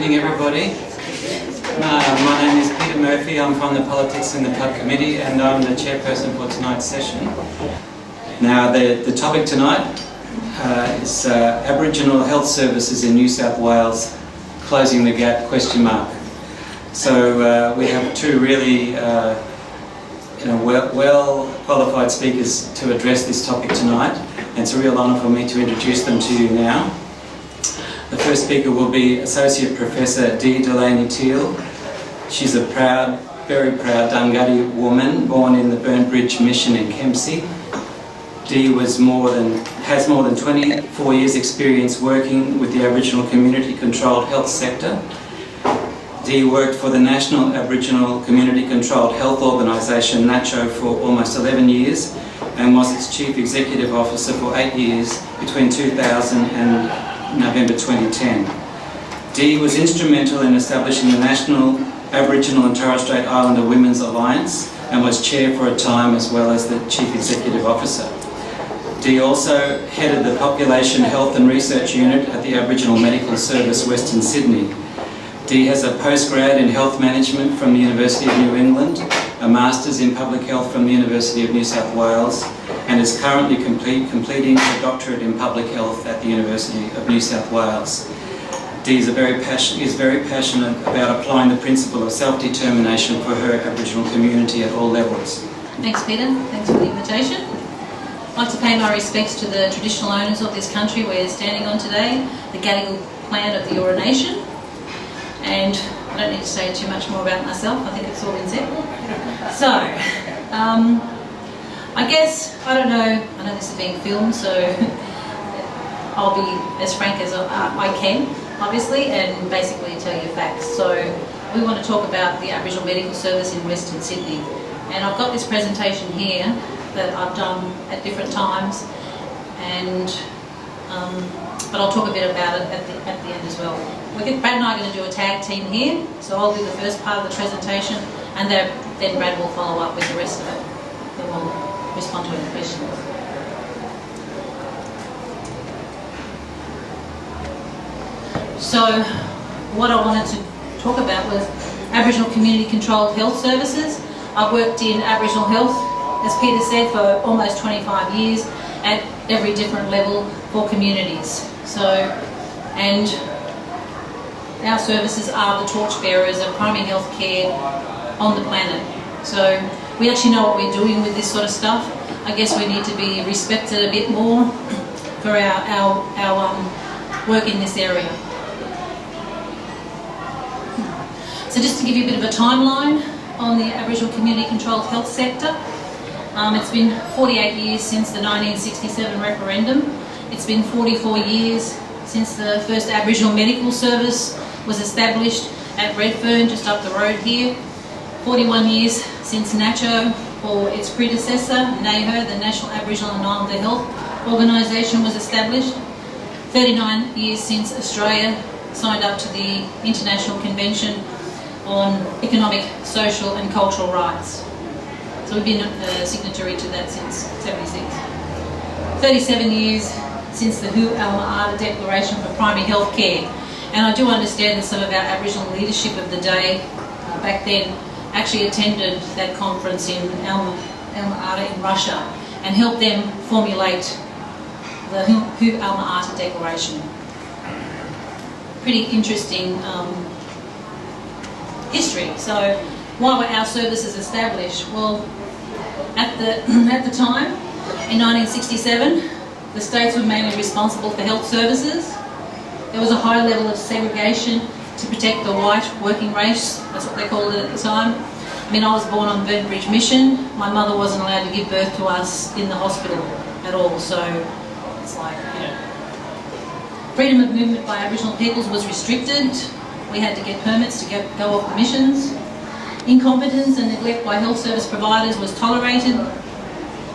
evening, everybody. My name is Peter Murphy. I'm from the Politics in the Pub Committee, and I'm the chairperson for tonight's session. Now, the topic tonight is Aboriginal Health Services in New South Wales, closing the gap, ? So we have two really well qualified speakers to address this topic tonight, and it's a real honour for me to introduce them to you now. The first speaker will be Associate Professor Dea Delaney Thiele. She's a proud, very proud Dunghutti woman born in the Burnt Bridge Mission in Kempsey. Dea has more than 24 years experience working with the Aboriginal Community Controlled Health sector. Dea worked for the National Aboriginal Community Controlled Health Organisation, NACCHO, for almost 11 years and was its Chief Executive Officer for 8 years between 2000 and November 2010. Dea was instrumental in establishing the National Aboriginal and Torres Strait Islander Women's Alliance and was chair for a time as well as the Chief Executive Officer. Dea also headed the Population Health and Research Unit at the Aboriginal Medical Service, Western Sydney. Dea has a postgrad in Health Management from the University of New England, a Masters in Public Health from the University of New South Wales, and is currently completing a doctorate in Public Health at the University of New South Wales. Dea is very passionate about applying the principle of self-determination for her Aboriginal community at all levels. Thanks, Peter. Thanks for the invitation. I'd like to pay my respects to the traditional owners of this country we're standing on today, the Gadigal clan of the Eora Nation. And I don't need to say too much more about myself, I think it's all been said. So, I guess, I know this is being filmed, so I'll be as frank as I can, obviously, and basically tell you facts. So, we want to talk about the Aboriginal Medical Service in Western Sydney. And I've got this presentation here that I've done at different times, and but I'll talk a bit about it at the end as well. Brad and I are going to do a tag team here, so I'll do the first part of the presentation, and then Brad will follow up with the rest of it. Then we'll respond to any questions. So, what I wanted to talk about was Aboriginal Community Controlled Health Services. I've worked in Aboriginal health, as Peter said, for almost 25 years at every different level for communities. So, and our services are the torchbearers of primary health care on the planet. So we actually know what we're doing with this sort of stuff. I guess we need to be respected a bit more for our work in this area. So just to give you a bit of a timeline on the Aboriginal Community Controlled Health sector, it's been 48 years since the 1967 referendum. It's been 44 years since the first Aboriginal medical service was established at Redfern, just up the road here. 41 years since NACCHO, or its predecessor, NAHO, the National Aboriginal and Islander Health Organisation, was established. 39 years since Australia signed up to the International Convention on Economic, Social and Cultural Rights. So we've been a signatory to that since 76. 37 years since the Hu Alma Ata Declaration for Primary Health Care. And I do understand that some of our Aboriginal leadership of the day back then actually attended that conference in Alma Ata in Russia and helped them formulate the Hu Alma Ata Declaration. Pretty interesting history. So why were our services established? Well, at the time, in 1967, the states were mainly responsible for health services. There was a high level of segregation to protect the white working race, that's what they called it at the time. I mean, I was born on Burnt Bridge Mission. My mother wasn't allowed to give birth to us in the hospital at all, so it's like, Freedom of movement by Aboriginal peoples was restricted. We had to get permits to go off the missions. Incompetence and neglect by health service providers was tolerated.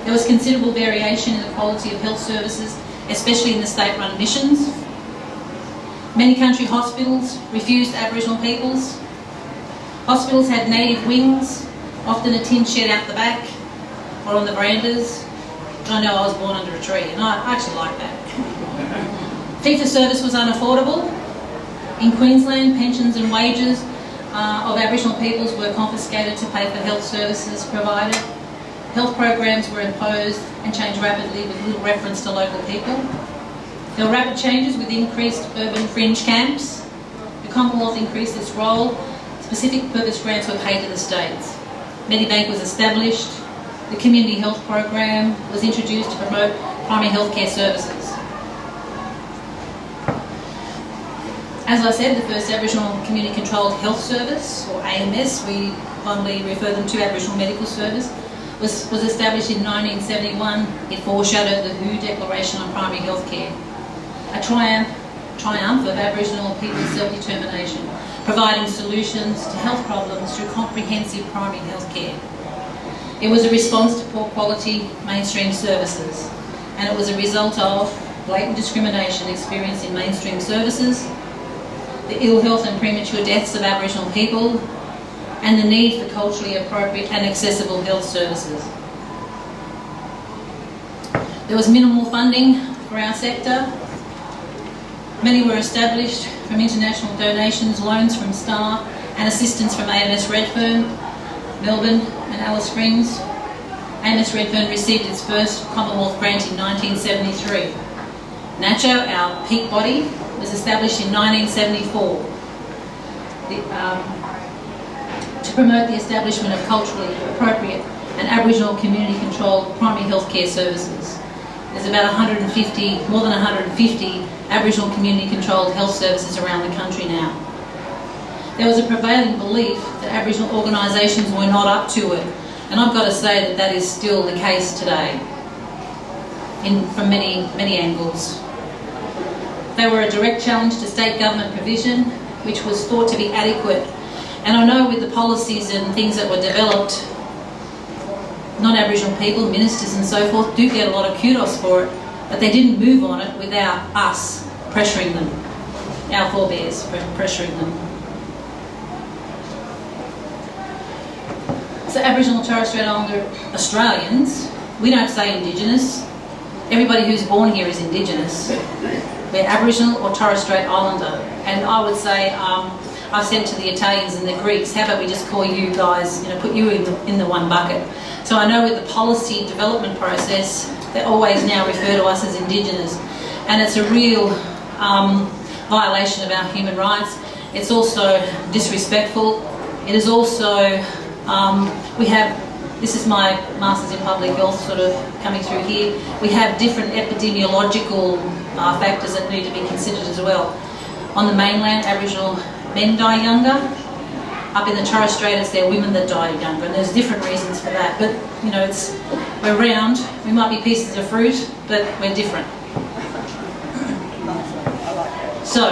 There was considerable variation in the quality of health services, especially in the state-run missions. Many country hospitals refused Aboriginal peoples. Hospitals had native wings, often a tin shed out the back or on the verandas. I know I was born under a tree, and I actually like that. Fee-for-service was unaffordable. In Queensland, pensions and wages of Aboriginal peoples were confiscated to pay for health services provided. Health programs were imposed and changed rapidly with little reference to local people. There were rapid changes with increased urban fringe camps. The Commonwealth increased its role. Specific purpose grants were paid to the states. Medibank was established. The community health program was introduced to promote primary health care services. As I said, the first Aboriginal Community Controlled Health Service, or AMS, we fondly refer them to Aboriginal Medical Service, was established in 1971. It foreshadowed the WHO Declaration on Primary Health Care, a triumph of Aboriginal people's self-determination, providing solutions to health problems through comprehensive primary health care. It was a response to poor quality mainstream services, and it was a result of blatant discrimination experienced in mainstream services, the ill health and premature deaths of Aboriginal people, and the need for culturally appropriate and accessible health services. There was minimal funding for our sector. Many were established from international donations, loans from STAR, and assistance from AMS Redfern, Melbourne and Alice Springs. AMS Redfern received its first Commonwealth grant in 1973. NACHO, our peak body, was established in 1974 to promote the establishment of culturally appropriate and Aboriginal community-controlled primary health care services. There's about more than 150 Aboriginal community-controlled health services around the country now. There was a prevailing belief that Aboriginal organisations were not up to it, and I've got to say that that is still the case today, from many, many angles. They were a direct challenge to state government provision, which was thought to be adequate. And I know with the policies and things that were developed, non-Aboriginal people, ministers and so forth, do get a lot of kudos for it, but they didn't move on it without us pressuring them, our forebears pressuring them. So Aboriginal and Torres Strait Islander Australians, we don't say Indigenous. Everybody who's born here is Indigenous. We're Aboriginal or Torres Strait Islander. And I would say, I've said to the Italians and the Greeks, how about we just call you guys, put you in the one bucket. So I know with the policy development process, they always now refer to us as Indigenous. And it's a real violation of our human rights. It's also disrespectful. It is also, this is my Masters in Public Health sort of coming through here. We have different epidemiological factors that need to be considered as well. On the mainland, Aboriginal men die younger. Up in the Torres Strait, it's their women that die younger, and there's different reasons for that. But, we're round. We might be pieces of fruit, but we're different. So,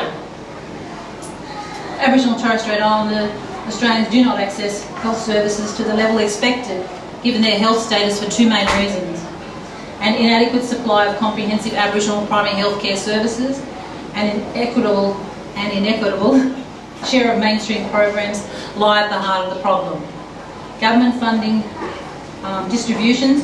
Aboriginal and Torres Strait Islander Australians do not access health services to the level expected, given their health status for two main reasons: an inadequate supply of comprehensive Aboriginal primary health care services, and inequitable share of mainstream programs lie at the heart of the problem. Government funding distributions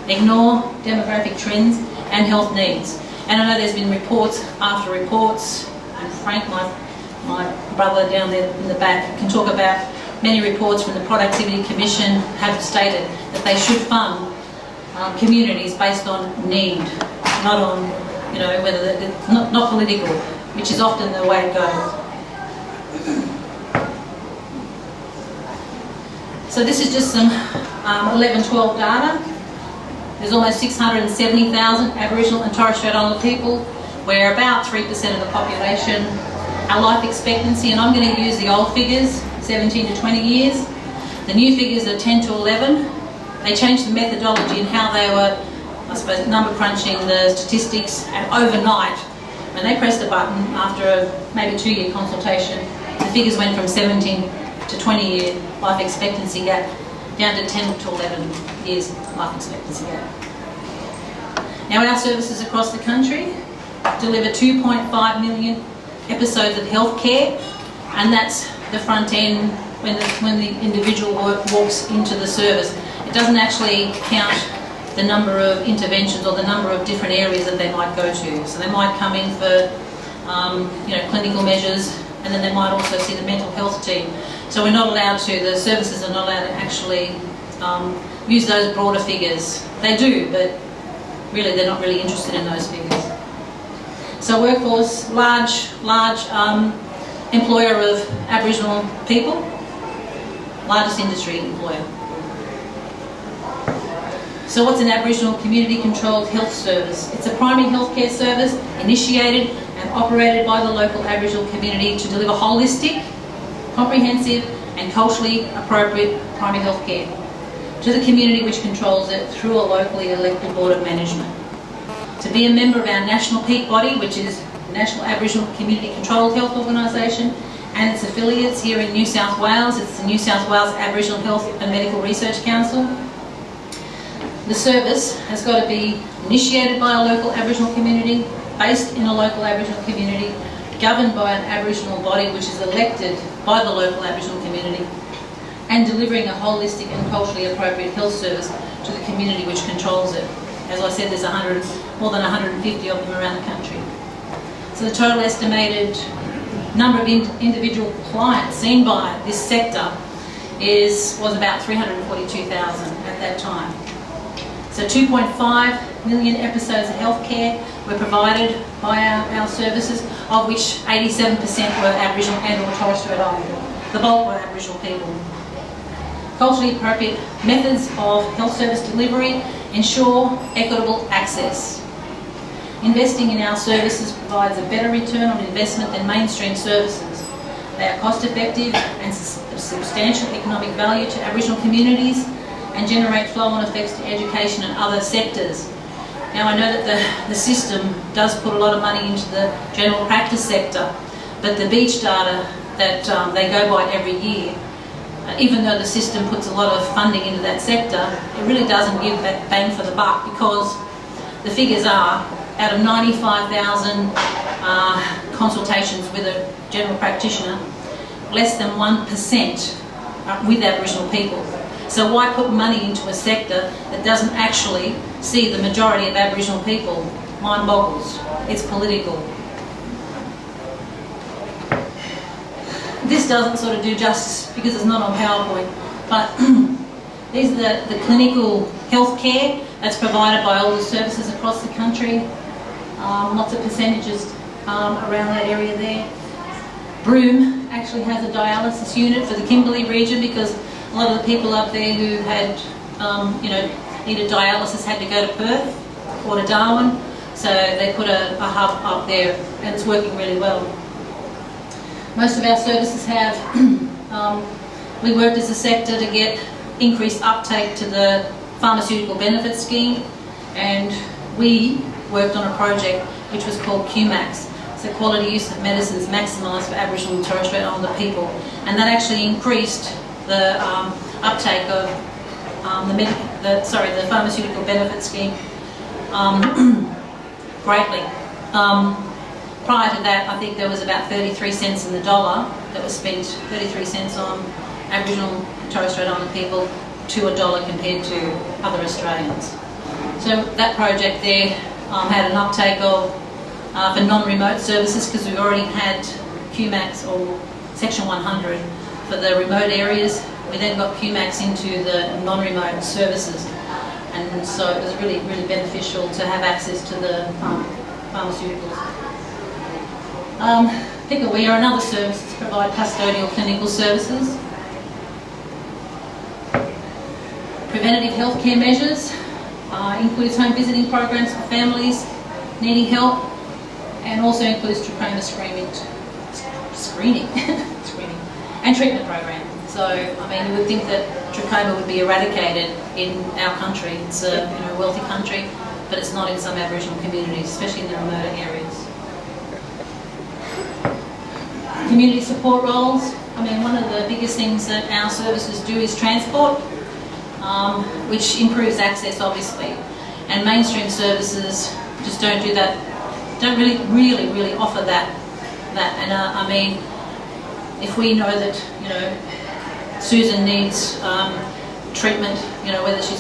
ignore demographic trends and health needs. And I know there's been reports after reports, and Frank, my brother down there in the back, can talk about many reports from the Productivity Commission have stated that they should fund communities based on need, not on, whether it's not political, which is often the way it goes. So this is just some 11-12 data. There's almost 670,000 Aboriginal and Torres Strait Islander people. We're about 3% of the population. Our life expectancy, and I'm going to use the old figures, 17 to 20 years. The new figures are 10 to 11. They changed the methodology and how they were, I suppose, number crunching the statistics, and overnight, when they pressed a button after a maybe 2-year consultation, the figures went from 17 to 20-year life expectancy gap down to 10 to 11 years life expectancy gap. Now, our services across the country deliver 2.5 million episodes of health care, and that's the front end when the individual walks into the service. It doesn't actually count the number of interventions or the number of different areas that they might go to. So they might come in for clinical measures, and then they might also see the mental health team. So we're not allowed to, the services are not allowed to actually use those broader figures. They do, but really they're not really interested in those figures. So workforce, large employer of Aboriginal people, largest industry employer. So what's an Aboriginal community-controlled health service? It's a primary healthcare service initiated and operated by the local Aboriginal community to deliver holistic, comprehensive and culturally appropriate primary health care to the community which controls it through a locally elected board of management. To be a member of our national peak body, which is the National Aboriginal Community Controlled Health Organisation, and its affiliates here in New South Wales, it's the New South Wales Aboriginal Health and Medical Research Council. The service has got to be initiated by a local Aboriginal community, based in a local Aboriginal community, governed by an Aboriginal body which is elected by the local Aboriginal community, and delivering a holistic and culturally appropriate health service to the community which controls it. As I said, there's more than 150 of them around the country. So the total estimated number of individual clients seen by this sector was about 342,000 at that time. So 2.5 million episodes of healthcare were provided by our services, of which 87% were Aboriginal and or Torres Strait Islander. The bulk were Aboriginal people. Culturally appropriate methods of health service delivery ensure equitable access. Investing in our services provides a better return on investment than mainstream services. They are cost effective and substantial economic value to Aboriginal communities and generate flow-on effects to education and other sectors. Now I know that the system does put a lot of money into the general practice sector, but the beach data that they go by every year, even though the system puts a lot of funding into that sector, it really doesn't give that bang for the buck, because the figures are, out of 95,000 consultations with a general practitioner, less than 1% with Aboriginal people. So why put money into a sector that doesn't actually see the majority of Aboriginal people? Mind boggles. It's political. This doesn't sort of do justice because it's not on PowerPoint, but these are the clinical health care that's provided by all the services across the country. Lots of percentages around that area there. Broome actually has a dialysis unit for the Kimberley region, because a lot of the people up there who had, needed dialysis had to go to Perth or to Darwin, so they put a hub up there, and it's working really well. Most of our services have, we worked as a sector to get increased uptake to the Pharmaceutical benefit scheme, and we worked on a project which was called QMAX, so Quality Use of Medicines Maximised for Aboriginal and Torres Strait Islander people, and that actually increased the uptake of the Pharmaceutical benefit scheme greatly. Prior to that, I think there was about 33 cents in the dollar that was spent, 33 cents on Aboriginal and Torres Strait Islander people to $1 compared to other Australians. So that project there had an uptake of for non-remote services, because we already had QMAX or Section 100 for the remote areas. We then got QMAX into the non-remote services, and so it was really, really beneficial to have access to the pharmaceuticals. We are another service to provide custodial clinical services. Preventative healthcare measures includes home visiting programs for families needing help, and also includes trachoma screening and treatment program. So, I mean, you would think that trachoma would be eradicated in our country. It's a wealthy country, but it's not in some Aboriginal communities, especially in the remoter areas. Community support roles. I mean, one of the biggest things that our services do is transport, which improves access, obviously. And mainstream services just don't do that, don't really offer that. And I mean, if we know that, Susan needs treatment, whether she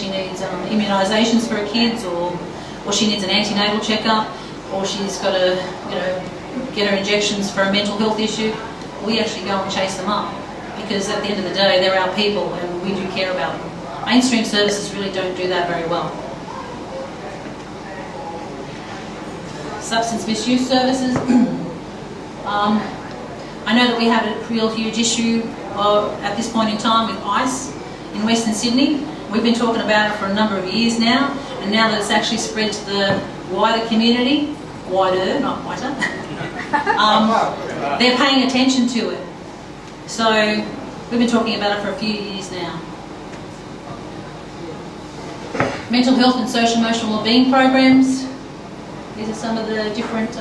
needs immunisations for her kids, or she needs an antenatal checkup, or she's got to, get her injections for a mental health issue, we actually go and chase them up, because at the end of the day, they're our people and we do care about them. Mainstream services really don't do that very well. Substance misuse services. I know that we have a real huge issue at this point in time with ICE in Western Sydney. We've been talking about it for a number of years now, and now that it's actually spread to the wider community, wider, not whiter, they're paying attention to it. So we've been talking about it for a few years now. Mental health and social emotional wellbeing programs. These are some of the different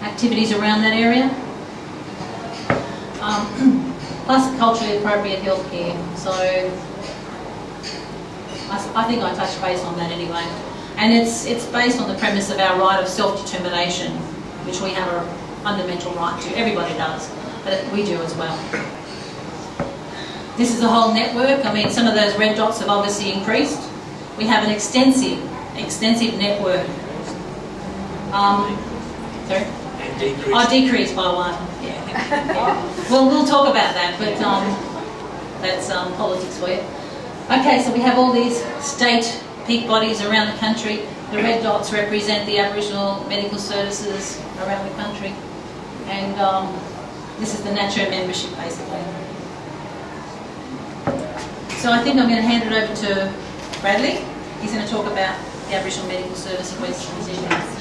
activities around that area. Plus culturally appropriate healthcare. So I think I touched base on that anyway. And it's based on the premise of our right of self-determination, which we have a fundamental right to. Everybody does, but we do as well. This is a whole network. I mean, some of those red dots have obviously increased. We have an extensive network. Sorry? Decreased by one. Yeah. Well, we'll talk about that, but that's politics for you. Okay, so we have all these state peak bodies around the country. The red dots represent the Aboriginal medical services around the country, and this is the NACHO membership, basically. So I think I'm going to hand it over to Bradley. He's going to talk about the Aboriginal Medical Service in Western Sydney.